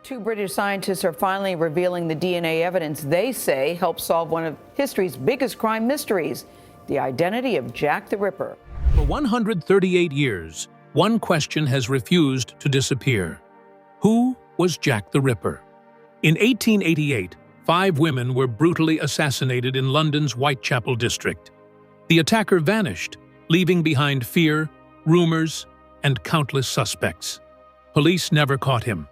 Two British scientists are finally revealing the DNA evidence they say helped solve one of history's biggest crime mysteries, the identity of Jack the Ripper. For 138 years, one question has refused to disappear. Who was Jack the Ripper? In 1888, 5 women were brutally assassinated in London's Whitechapel district. The attacker vanished, leaving behind fear, rumors, and countless suspects. Police never caught him.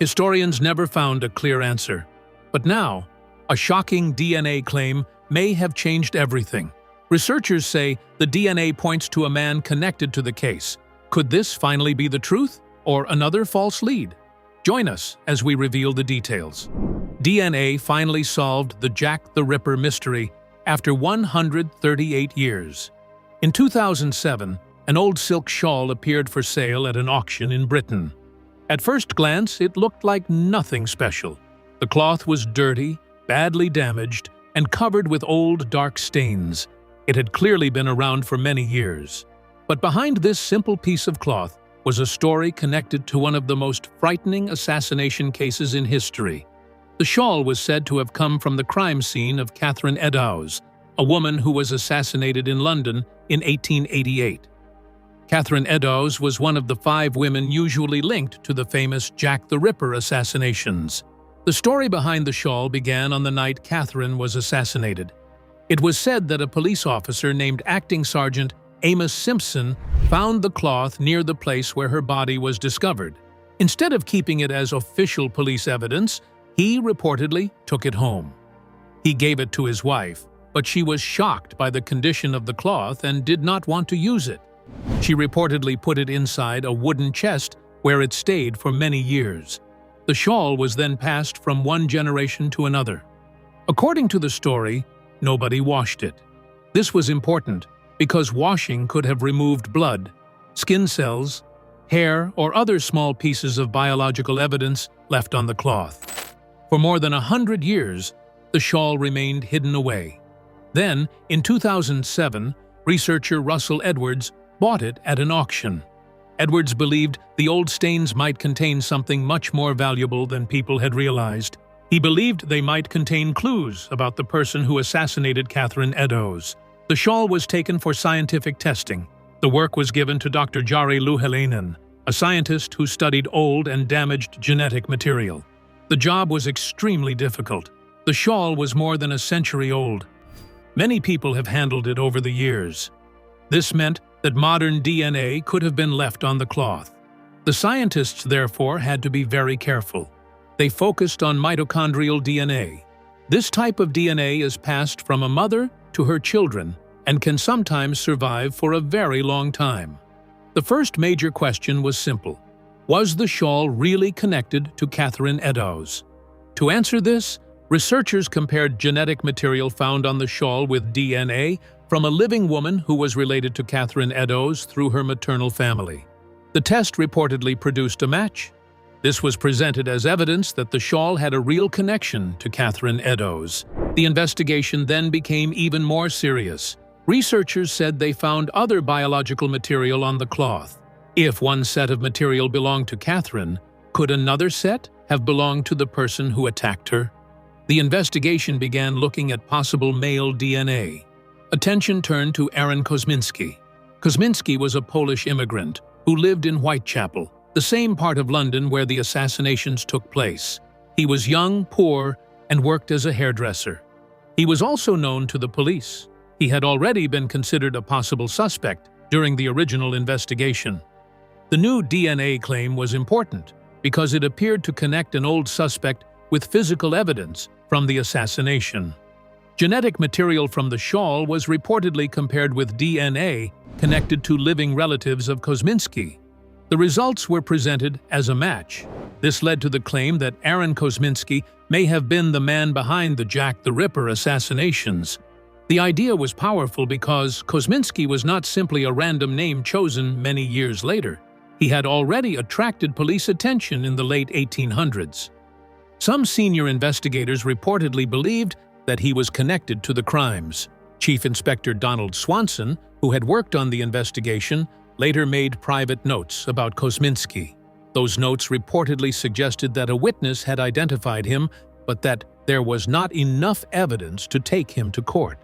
Historians never found a clear answer. But now, a shocking DNA claim may have changed everything. Researchers say the DNA points to a man connected to the case. Could this finally be the truth, or another false lead? Join us as we reveal the details. DNA finally solved the Jack the Ripper mystery after 138 years. In 2007, an old silk shawl appeared for sale at an auction in Britain. At first glance, it looked like nothing special. The cloth was dirty, badly damaged, and covered with old, dark stains. It had clearly been around for many years. But behind this simple piece of cloth was a story connected to one of the most frightening assassination cases in history. The shawl was said to have come from the crime scene of Catherine Eddowes, a woman who was assassinated in London in 1888. Catherine Eddowes was one of the 5 women usually linked to the famous Jack the Ripper assassinations. The story behind the shawl began on the night Catherine was assassinated. It was said that a police officer named Acting Sergeant Amos Simpson found the cloth near the place where her body was discovered. Instead of keeping it as official police evidence, he reportedly took it home. He gave it to his wife, but she was shocked by the condition of the cloth and did not want to use it. She reportedly put it inside a wooden chest where it stayed for many years. The shawl was then passed from one generation to another. According to the story, nobody washed it. This was important because washing could have removed blood, skin cells, hair, or other small pieces of biological evidence left on the cloth. For more than 100 years, the shawl remained hidden away. Then, in 2007, researcher Russell Edwards bought it at an auction. Edwards believed the old stains might contain something much more valuable than people had realized. He believed they might contain clues about the person who assassinated Catherine Eddowes. The shawl was taken for scientific testing. The work was given to Dr. Jari Louhelainen, a scientist who studied old and damaged genetic material. The job was extremely difficult. The shawl was more than a century old. Many people have handled it over the years. This meant that modern DNA could have been left on the cloth. The scientists, therefore, had to be very careful. They focused on mitochondrial DNA. This type of DNA is passed from a mother to her children and can sometimes survive for a very long time. The first major question was simple. Was the shawl really connected to Catherine Eddowes? To answer this, researchers compared genetic material found on the shawl with DNA from a living woman who was related to Catherine Eddowes through her maternal family. The test reportedly produced a match. This was presented as evidence that the shawl had a real connection to Catherine Eddowes. The investigation then became even more serious. Researchers said they found other biological material on the cloth. If one set of material belonged to Catherine, could another set have belonged to the person who attacked her? The investigation began looking at possible male DNA. Attention turned to Aaron Kosminski. Kosminski was a Polish immigrant who lived in Whitechapel, the same part of London where the assassinations took place. He was young, poor, and worked as a hairdresser. He was also known to the police. He had already been considered a possible suspect during the original investigation. The new DNA claim was important because it appeared to connect an old suspect with physical evidence from the assassination. Genetic material from the shawl was reportedly compared with DNA connected to living relatives of Kosminski. The results were presented as a match. This led to the claim that Aaron Kosminski may have been the man behind the Jack the Ripper assassinations. The idea was powerful because Kosminski was not simply a random name chosen many years later. He had already attracted police attention in the late 1800s. Some senior investigators reportedly believed that he was connected to the crimes. Chief Inspector Donald Swanson, who had worked on the investigation, later made private notes about Kosminski. Those notes reportedly suggested that a witness had identified him, but that there was not enough evidence to take him to court.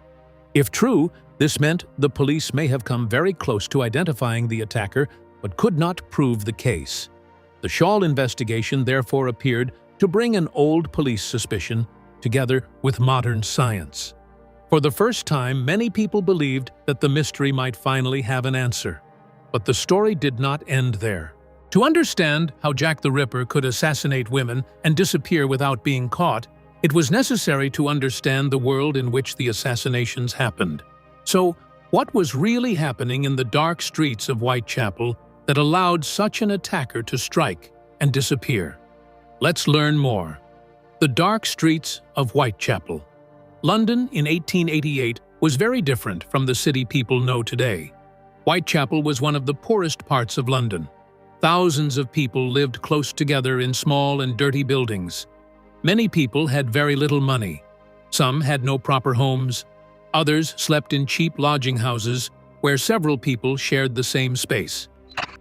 If true, this meant the police may have come very close to identifying the attacker, but could not prove the case. The Shawl investigation therefore appeared to bring an old police suspicion together with modern science. For the first time, many people believed that the mystery might finally have an answer. But the story did not end there. To understand how Jack the Ripper could assassinate women and disappear without being caught, it was necessary to understand the world in which the assassinations happened. So, what was really happening in the dark streets of Whitechapel that allowed such an attacker to strike and disappear? Let's learn more. The dark streets of Whitechapel. London in 1888 was very different from the city people know today. Whitechapel was one of the poorest parts of London. Thousands of people lived close together in small and dirty buildings. Many people had very little money. Some had no proper homes. Others slept in cheap lodging houses where several people shared the same space.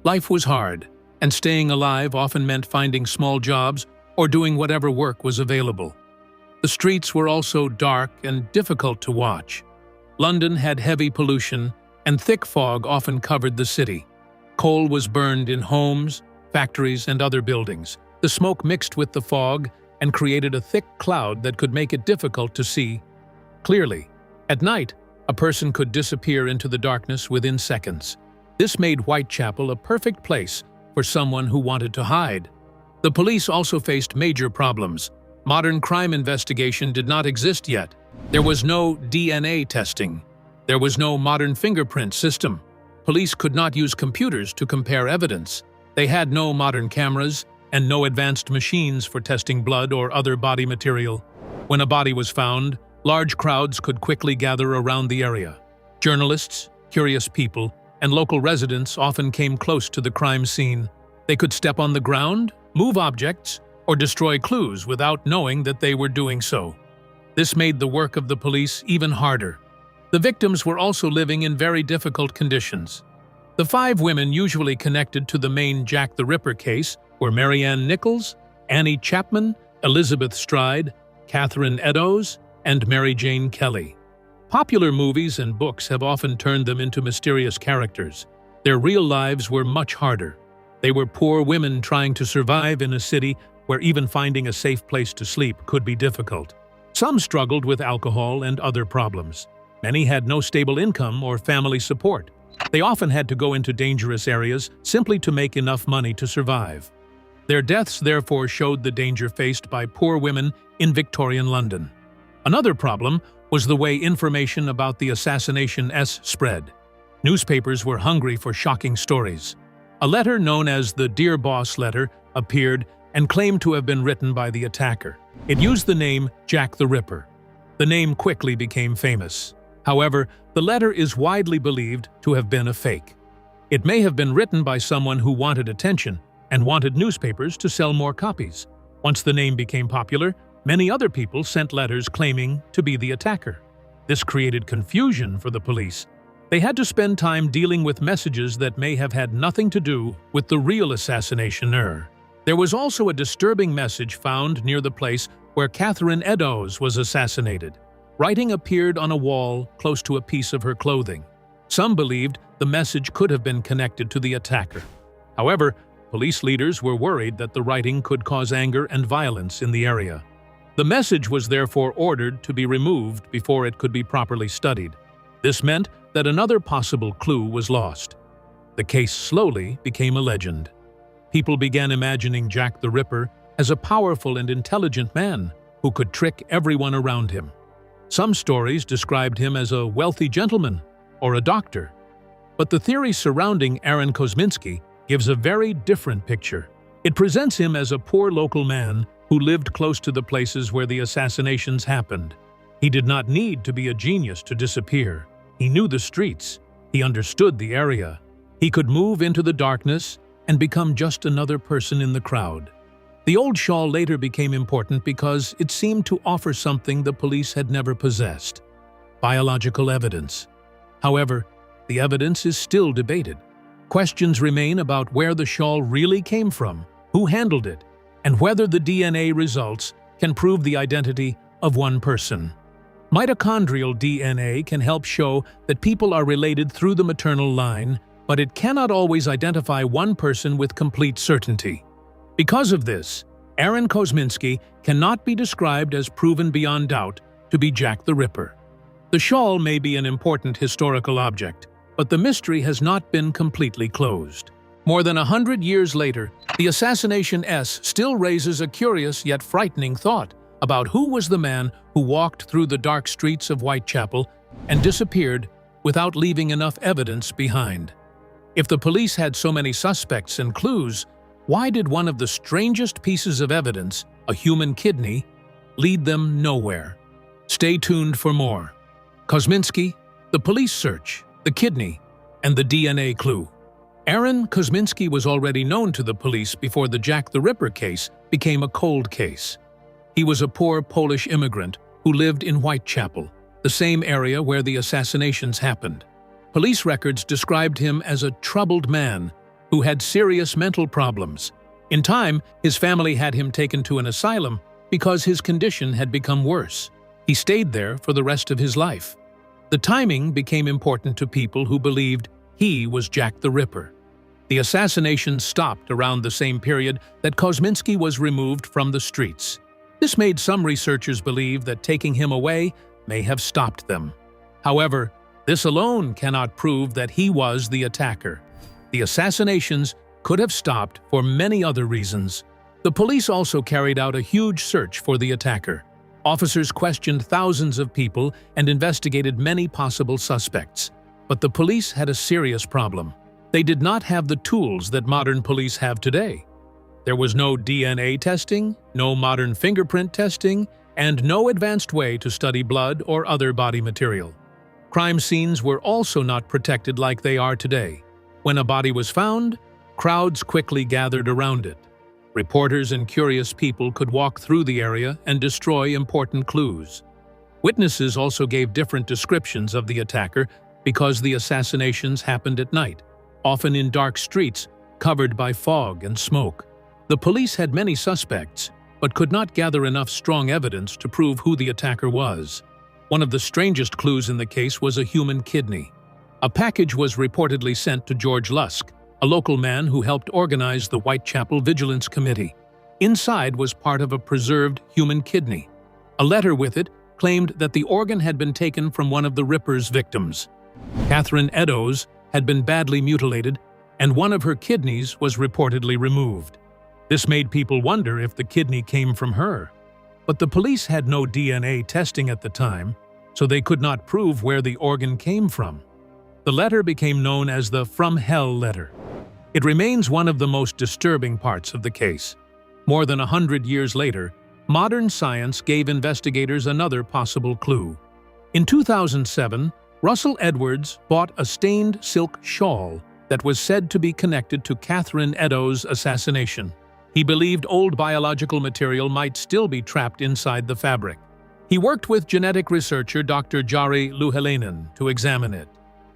Life was hard, and staying alive often meant finding small jobs or doing whatever work was available. The streets were also dark and difficult to watch. London had heavy pollution, and thick fog often covered the city. Coal was burned in homes, factories, and other buildings. The smoke mixed with the fog and created a thick cloud that could make it difficult to see clearly. At night, a person could disappear into the darkness within seconds. This made Whitechapel a perfect place for someone who wanted to hide. The police also faced major problems. Modern crime investigation did not exist yet. There was no DNA testing. There was no modern fingerprint system. Police could not use computers to compare evidence. They had no modern cameras and no advanced machines for testing blood or other body material. When a body was found, large crowds could quickly gather around the area. Journalists, curious people, and local residents often came close to the crime scene. They could step on the ground, move objects, or destroy clues without knowing that they were doing so. This made the work of the police even harder. The victims were also living in very difficult conditions. The 5 women usually connected to the main Jack the Ripper case were Mary Ann Nichols, Annie Chapman, Elizabeth Stride, Catherine Eddowes, and Mary Jane Kelly. Popular movies and books have often turned them into mysterious characters. Their real lives were much harder. They were poor women trying to survive in a city where even finding a safe place to sleep could be difficult. Some struggled with alcohol and other problems. Many had no stable income or family support. They often had to go into dangerous areas simply to make enough money to survive. Their deaths therefore showed the danger faced by poor women in Victorian London. Another problem was the way information about the assassination spread. Newspapers were hungry for shocking stories. A letter known as the Dear Boss letter appeared and claimed to have been written by the attacker. It used the name Jack the Ripper. The name quickly became famous. However, the letter is widely believed to have been a fake. It may have been written by someone who wanted attention and wanted newspapers to sell more copies. Once the name became popular, many other people sent letters claiming to be the attacker. This created confusion for the police. They had to spend time dealing with messages that may have had nothing to do with the real assassinationer. There was also a disturbing message found near the place where Catherine Eddowes was assassinated. Writing appeared on a wall close to a piece of her clothing. Some believed the message could have been connected to the attacker. However, police leaders were worried that the writing could cause anger and violence in the area. The message was therefore ordered to be removed before it could be properly studied. This meant that another possible clue was lost. The case slowly became a legend. People began imagining Jack the Ripper as a powerful and intelligent man who could trick everyone around him. Some stories described him as a wealthy gentleman or a doctor. But the theory surrounding Aaron Kosminski gives a very different picture. It presents him as a poor local man who lived close to the places where the assassinations happened. He did not need to be a genius to disappear. He knew the streets. He understood the area. He could move into the darkness and become just another person in the crowd. The old shawl later became important because it seemed to offer something the police had never possessed: biological evidence. However, the evidence is still debated. Questions remain about where the shawl really came from who handled it, and whether the DNA results can prove the identity of one person. Mitochondrial DNA can help show that people are related through the maternal line, but it cannot always identify one person with complete certainty. Because of this, Aaron Kosminski cannot be described as proven beyond doubt to be Jack the Ripper. The shawl may be an important historical object, but the mystery has not been completely closed. More than 100 years later, the assassination still raises a curious yet frightening thought about who was the man who walked through the dark streets of Whitechapel and disappeared without leaving enough evidence behind. If the police had so many suspects and clues, why did one of the strangest pieces of evidence, a human kidney, lead them nowhere? Stay tuned for more. Kosminski, the police search, the kidney, and the DNA clue. Aaron Kosminski was already known to the police before the Jack the Ripper case became a cold case. He was a poor Polish immigrant who lived in Whitechapel, the same area where the assassinations happened. Police records described him as a troubled man who had serious mental problems. In time, his family had him taken to an asylum because his condition had become worse. He stayed there for the rest of his life. The timing became important to people who believed he was Jack the Ripper. The assassinations stopped around the same period that Kosminski was removed from the streets. This made some researchers believe that taking him away may have stopped them. However, this alone cannot prove that he was the attacker. The assassinations could have stopped for many other reasons. The police also carried out a huge search for the attacker. Officers questioned thousands of people and investigated many possible suspects. But the police had a serious problem. They did not have the tools that modern police have today. There was no DNA testing, no modern fingerprint testing, and no advanced way to study blood or other body material. Crime scenes were also not protected like they are today. When a body was found, crowds quickly gathered around it. Reporters and curious people could walk through the area and destroy important clues. Witnesses also gave different descriptions of the attacker because the assassinations happened at night, often in dark streets covered by fog and smoke. The police had many suspects, but could not gather enough strong evidence to prove who the attacker was. One of the strangest clues in the case was a human kidney. A package was reportedly sent to George Lusk, a local man who helped organize the Whitechapel Vigilance Committee. Inside was part of a preserved human kidney. A letter with it claimed that the organ had been taken from one of the Ripper's victims. Catherine Eddowes had been badly mutilated, and one of her kidneys was reportedly removed. This made people wonder if the kidney came from her. But the police had no DNA testing at the time, so they could not prove where the organ came from. The letter became known as the From Hell letter. It remains one of the most disturbing parts of the case. More than 100 years later, modern science gave investigators another possible clue. In 2007, Russell Edwards bought a stained silk shawl that was said to be connected to Catherine Eddowes' assassination. He believed old biological material might still be trapped inside the fabric. He worked with genetic researcher Dr. Jari Louhelainen to examine it.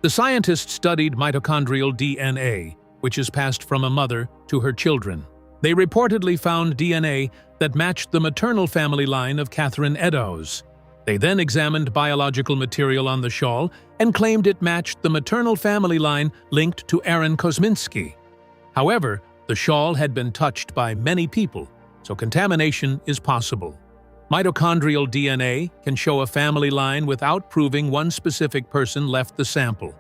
The scientist studied mitochondrial DNA, which is passed from a mother to her children. They reportedly found DNA that matched the maternal family line of Catherine Eddowes. They then examined biological material on the shawl and claimed it matched the maternal family line linked to Aaron Kosminski. However, the shawl had been touched by many people, so contamination is possible. Mitochondrial DNA can show a family line without proving one specific person left the sample.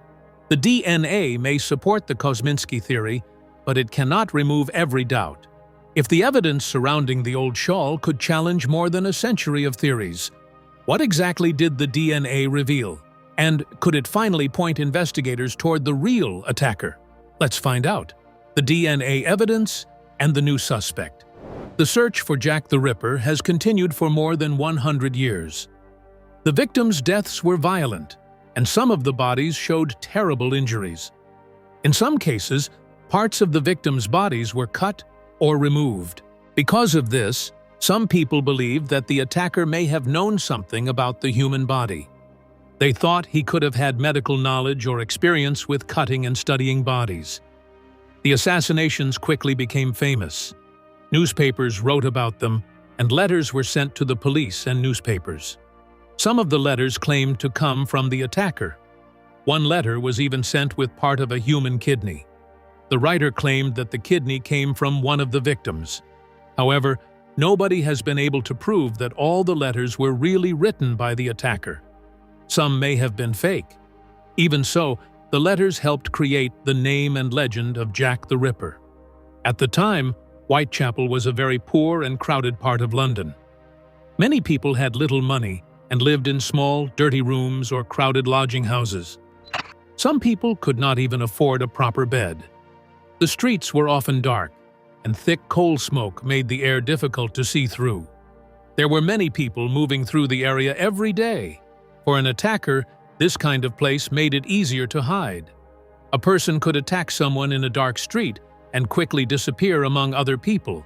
The DNA may support the Kosminski theory, but it cannot remove every doubt. If the evidence surrounding the old shawl could challenge more than a century of theories, what exactly did the DNA reveal? And could it finally point investigators toward the real attacker? Let's find out. The DNA evidence and the new suspect. The search for Jack the Ripper has continued for more than 100 years. The victims' deaths were violent, and some of the bodies showed terrible injuries. In some cases, parts of the victims' bodies were cut or removed. Because of this, some people believed that the attacker may have known something about the human body. They thought he could have had medical knowledge or experience with cutting and studying bodies. The assassinations quickly became famous. Newspapers wrote about them, and letters were sent to the police and newspapers. Some of the letters claimed to come from the attacker. One letter was even sent with part of a human kidney. The writer claimed that the kidney came from one of the victims. However, nobody has been able to prove that all the letters were really written by the attacker. Some may have been fake. Even so, the letters helped create the name and legend of Jack the Ripper. At the time, Whitechapel was a very poor and crowded part of London. Many people had little money and lived in small, dirty rooms or crowded lodging houses. Some people could not even afford a proper bed. The streets were often dark, and thick coal smoke made the air difficult to see through. There were many people moving through the area every day. For an attacker, this kind of place made it easier to hide. A person could attack someone in a dark street and quickly disappear among other people.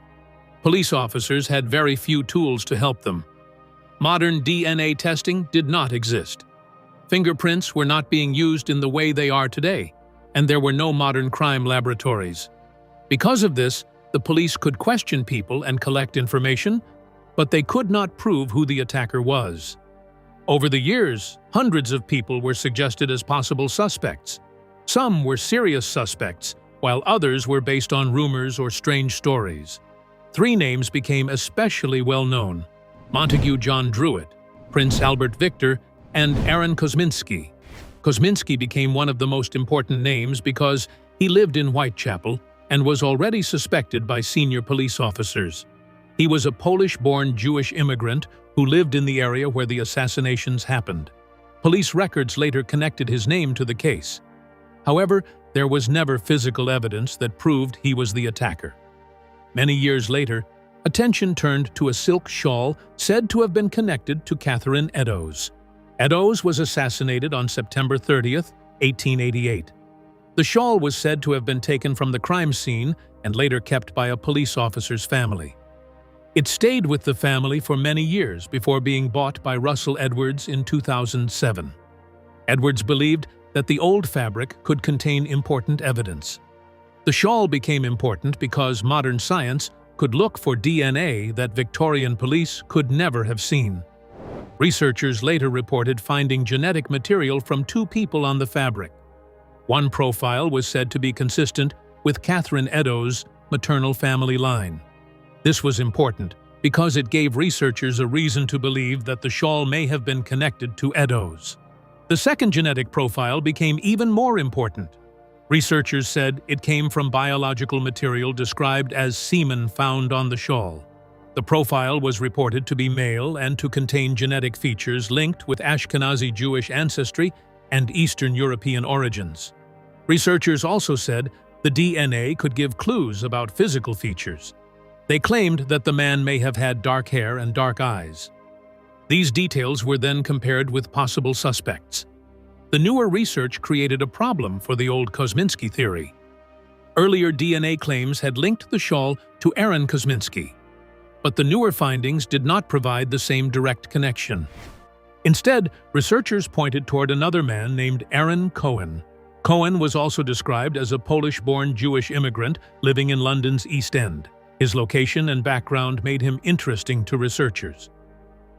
Police officers had very few tools to help them. Modern DNA testing did not exist. Fingerprints were not being used in the way they are today, and there were no modern crime laboratories. Because of this, the police could question people and collect information, but they could not prove who the attacker was. Over the years, hundreds of people were suggested as possible suspects. Some were serious suspects, while others were based on rumors or strange stories. 3 names became especially well known: Montague John Druitt, Prince Albert Victor, and Aaron Kosminski. Kosminski became one of the most important names because he lived in Whitechapel and was already suspected by senior police officers. He was a Polish-born Jewish immigrant who lived in the area where the assassinations happened. Police records later connected his name to the case. However, there was never physical evidence that proved he was the attacker. Many years later, attention turned to a silk shawl said to have been connected to Catherine Eddowes. Eddowes was assassinated on September 30th, 1888. The shawl was said to have been taken from the crime scene and later kept by a police officer's family. It stayed with the family for many years before being bought by Russell Edwards in 2007. Edwards believed that the old fabric could contain important evidence. The shawl became important because modern science could look for DNA that Victorian police could never have seen. Researchers later reported finding genetic material from 2 people on the fabric. One profile was said to be consistent with Catherine Eddowes' maternal family line. This was important because it gave researchers a reason to believe that the shawl may have been connected to Eddowes. The second genetic profile became even more important. Researchers said it came from biological material described as semen found on the shawl. The profile was reported to be male and to contain genetic features linked with Ashkenazi Jewish ancestry and Eastern European origins. Researchers also said the DNA could give clues about physical features. They claimed that the man may have had dark hair and dark eyes. These details were then compared with possible suspects. The newer research created a problem for the old Kosminski theory. Earlier DNA claims had linked the shawl to Aaron Kosminski, but the newer findings did not provide the same direct connection. Instead, researchers pointed toward another man named Aaron Cohen. Cohen was also described as a Polish-born Jewish immigrant living in London's East End. His location and background made him interesting to researchers.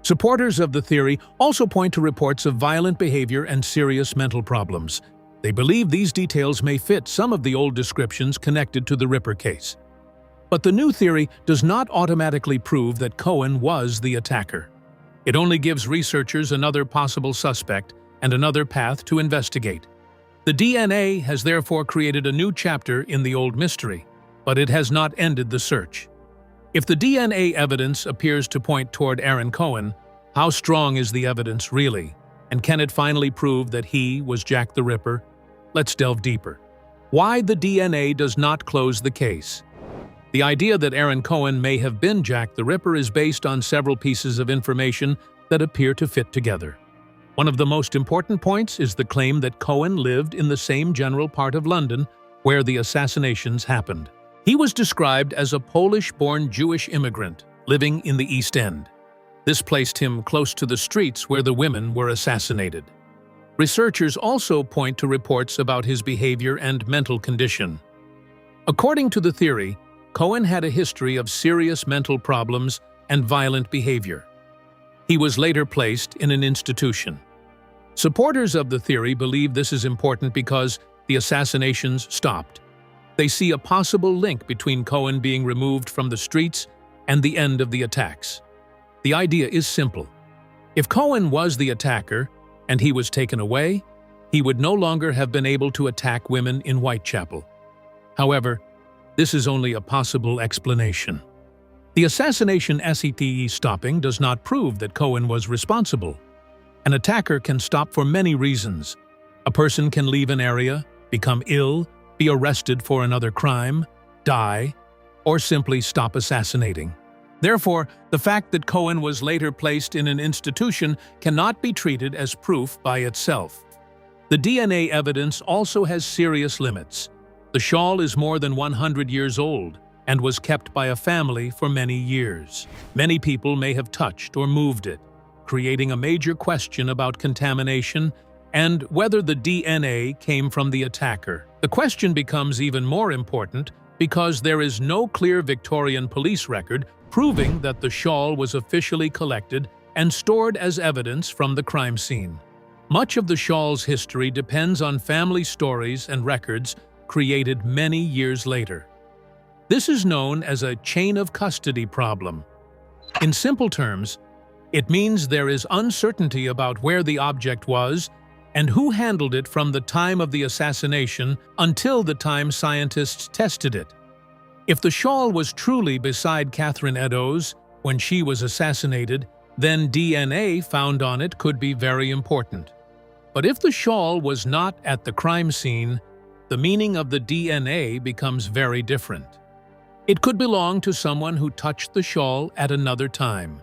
Supporters of the theory also point to reports of violent behavior and serious mental problems. They believe these details may fit some of the old descriptions connected to the Ripper case. But the new theory does not automatically prove that Cohen was the attacker. It only gives researchers another possible suspect and another path to investigate. The DNA has therefore created a new chapter in the old mystery, but it has not ended the search. If the DNA evidence appears to point toward Aaron Cohen, how strong is the evidence really? And can it finally prove that he was Jack the Ripper? Let's delve deeper. Why the DNA does not close the case? The idea that Aaron Cohen may have been Jack the Ripper is based on several pieces of information that appear to fit together. One of the most important points is the claim that Cohen lived in the same general part of London where the assassinations happened. He was described as a Polish-born Jewish immigrant living in the East End. This placed him close to the streets where the women were assassinated. Researchers also point to reports about his behavior and mental condition. According to the theory, Cohen had a history of serious mental problems and violent behavior. He was later placed in an institution. Supporters of the theory believe this is important because the assassinations stopped. They see a possible link between Cohen being removed from the streets and the end of the attacks. The idea is simple. If Cohen was the attacker and he was taken away, he would no longer have been able to attack women in Whitechapel. However, this is only a possible explanation. The assassination SCPE stopping does not prove that Cohen was responsible. An attacker can stop for many reasons. A person can leave an area, become ill, be arrested for another crime, die, or simply stop assassinating. Therefore, the fact that Cohen was later placed in an institution cannot be treated as proof by itself. The DNA evidence also has serious limits. The shawl is more than 100 years old and was kept by a family for many years. Many people may have touched or moved it, creating a major question about contamination and whether the DNA came from the attacker. The question becomes even more important because there is no clear Victorian police record proving that the shawl was officially collected and stored as evidence from the crime scene. Much of the shawl's history depends on family stories and records created many years later. This is known as a chain of custody problem. In simple terms, it means there is uncertainty about where the object was and who handled it from the time of the assassination until the time scientists tested it. If the shawl was truly beside Catherine Eddowes when she was assassinated, then DNA found on it could be very important. But if the shawl was not at the crime scene, the meaning of the DNA becomes very different. It could belong to someone who touched the shawl at another time.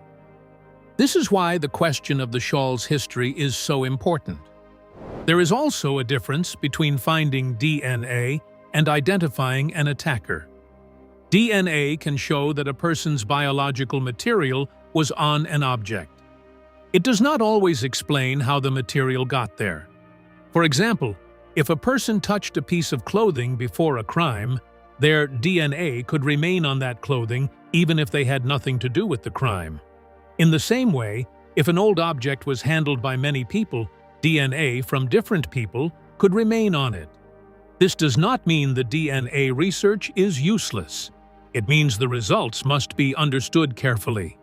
This is why the question of the shawl's history is so important. There is also a difference between finding DNA and identifying an attacker. DNA can show that a person's biological material was on an object. It does not always explain how the material got there. For example, if a person touched a piece of clothing before a crime, their DNA could remain on that clothing even if they had nothing to do with the crime. In the same way, if an old object was handled by many people, DNA from different people could remain on it. This does not mean the DNA research is useless. It means the results must be understood carefully.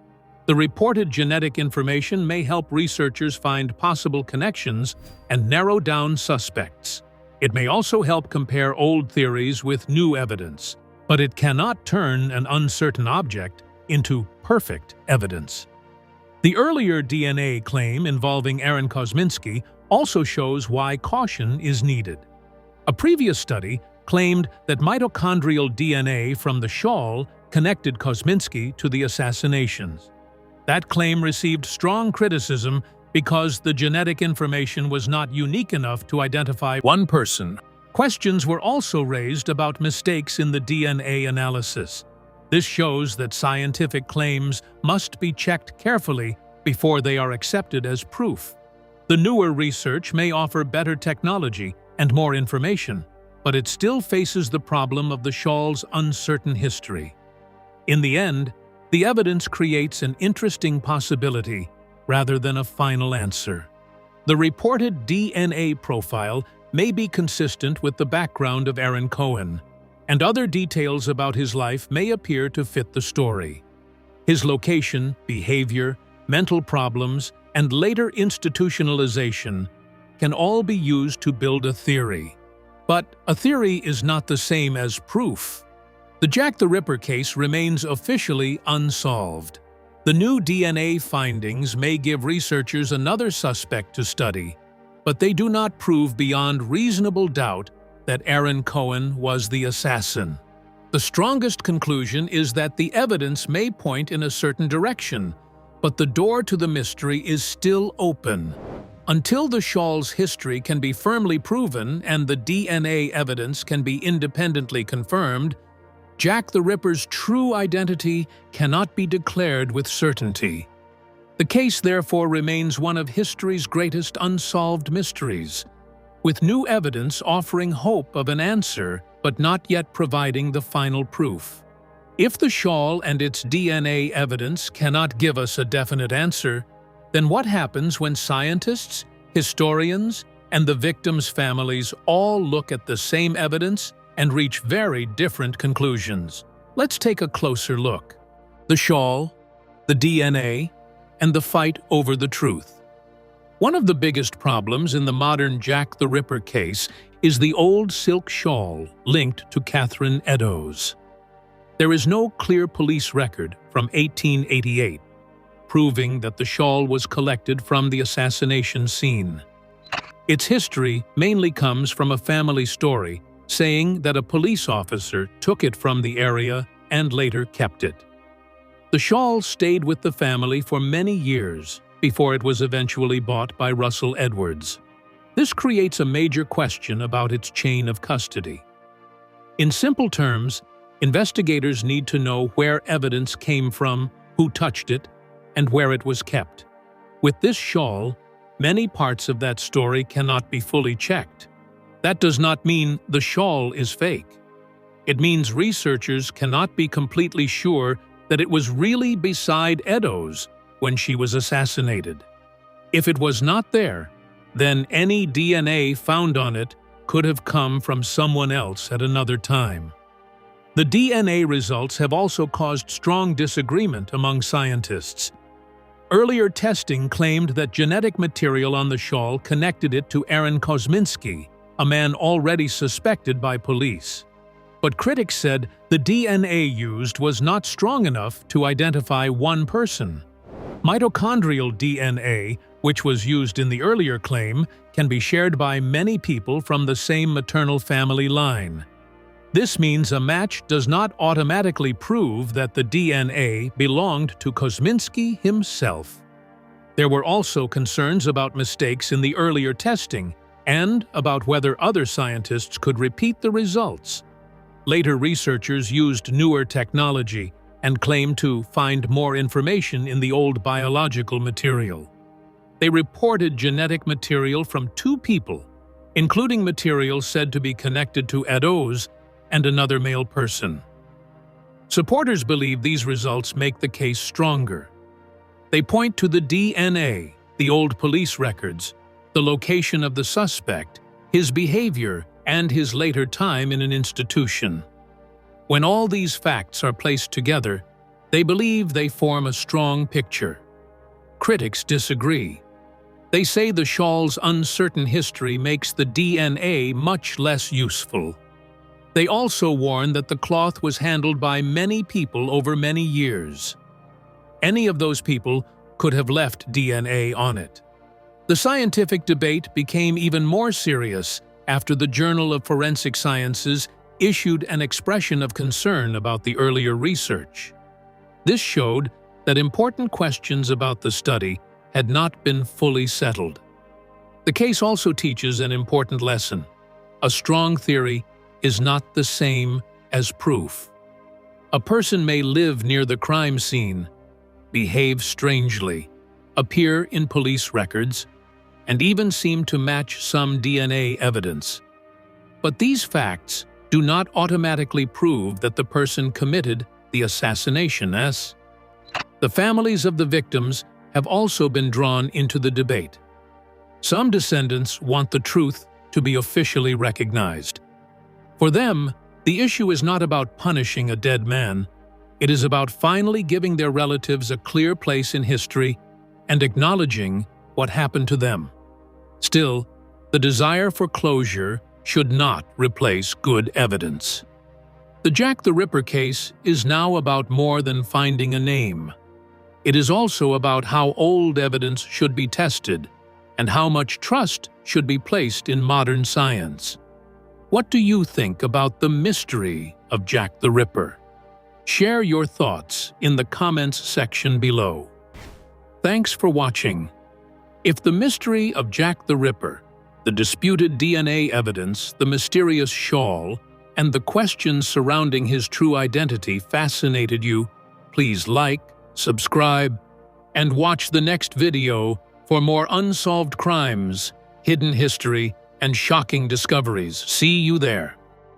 The reported genetic information may help researchers find possible connections and narrow down suspects. It may also help compare old theories with new evidence, but it cannot turn an uncertain object into perfect evidence. The earlier DNA claim involving Aaron Kosminski also shows why caution is needed. A previous study claimed that mitochondrial DNA from the shawl connected Kosminski to the assassinations. That claim received strong criticism because the genetic information was not unique enough to identify one person. Questions were also raised about mistakes in the DNA analysis. This shows that scientific claims must be checked carefully before they are accepted as proof. The newer research may offer better technology and more information, but it still faces the problem of the shawl's uncertain history. In the end, the evidence creates an interesting possibility rather than a final answer. The reported DNA profile may be consistent with the background of Aaron Cohen, and other details about his life may appear to fit the story. His location, behavior, mental problems, and later institutionalization can all be used to build a theory. But a theory is not the same as proof. The Jack the Ripper case remains officially unsolved. The new DNA findings may give researchers another suspect to study, but they do not prove beyond reasonable doubt that Aaron Cohen was the assassin. The strongest conclusion is that the evidence may point in a certain direction, but the door to the mystery is still open. Until the shawl's history can be firmly proven and the DNA evidence can be independently confirmed, Jack the Ripper's true identity cannot be declared with certainty. The case therefore remains one of history's greatest unsolved mysteries, with new evidence offering hope of an answer but not yet providing the final proof. If the shawl and its DNA evidence cannot give us a definite answer, then what happens when scientists, historians, and the victims' families all look at the same evidence and reach very different conclusions? Let's take a closer look. The shawl, the DNA, and the fight over the truth. One of the biggest problems in the modern Jack the Ripper case is the old silk shawl linked to Catherine Eddowes. There is no clear police record from 1888 proving that the shawl was collected from the assassination scene. Its history mainly comes from a family story saying that a police officer took it from the area and later kept it. The shawl stayed with the family for many years before it was eventually bought by Russell Edwards. This creates a major question about its chain of custody. In simple terms, investigators need to know where evidence came from, who touched it, and where it was kept. With this shawl, many parts of that story cannot be fully checked. That does not mean the shawl is fake. It means researchers cannot be completely sure that it was really beside Eddowes when she was assassinated. If it was not there, then any DNA found on it could have come from someone else at another time. The DNA results have also caused strong disagreement among scientists. Earlier testing claimed that genetic material on the shawl connected it to Aaron Kosminski, a man already suspected by police. But critics said the DNA used was not strong enough to identify one person. Mitochondrial DNA, which was used in the earlier claim, can be shared by many people from the same maternal family line. This means a match does not automatically prove that the DNA belonged to Kosminski himself. There were also concerns about mistakes in the earlier testing and about whether other scientists could repeat the results. Later researchers used newer technology and claimed to find more information in the old biological material. They reported genetic material from 2 people, including material said to be connected to Eddowes and another male person. Supporters believe these results make the case stronger. They point to the DNA, the old police records, the location of the suspect, his behavior, and his later time in an institution. When all these facts are placed together, they believe they form a strong picture. Critics disagree. They say the shawl's uncertain history makes the DNA much less useful. They also warn that the cloth was handled by many people over many years. Any of those people could have left DNA on it. The scientific debate became even more serious after the Journal of Forensic Sciences issued an expression of concern about the earlier research. This showed that important questions about the study had not been fully settled. The case also teaches an important lesson. A strong theory is not the same as proof. A person may live near the crime scene, behave strangely, appear in police records, and even seem to match some DNA evidence. But these facts do not automatically prove that the person committed the assassination. The families of the victims have also been drawn into the debate. Some descendants want the truth to be officially recognized. For them, the issue is not about punishing a dead man. It is about finally giving their relatives a clear place in history and acknowledging what happened to them. Still, the desire for closure should not replace good evidence. The Jack the Ripper case is now about more than finding a name. It is also about how old evidence should be tested and how much trust should be placed in modern science. What do you think about the mystery of Jack the Ripper? Share your thoughts in the comments section below. Thanks for watching. If the mystery of Jack the Ripper, the disputed DNA evidence, the mysterious shawl, and the questions surrounding his true identity fascinated you, please like, subscribe, and watch the next video for more unsolved crimes, hidden history, and shocking discoveries. See you there.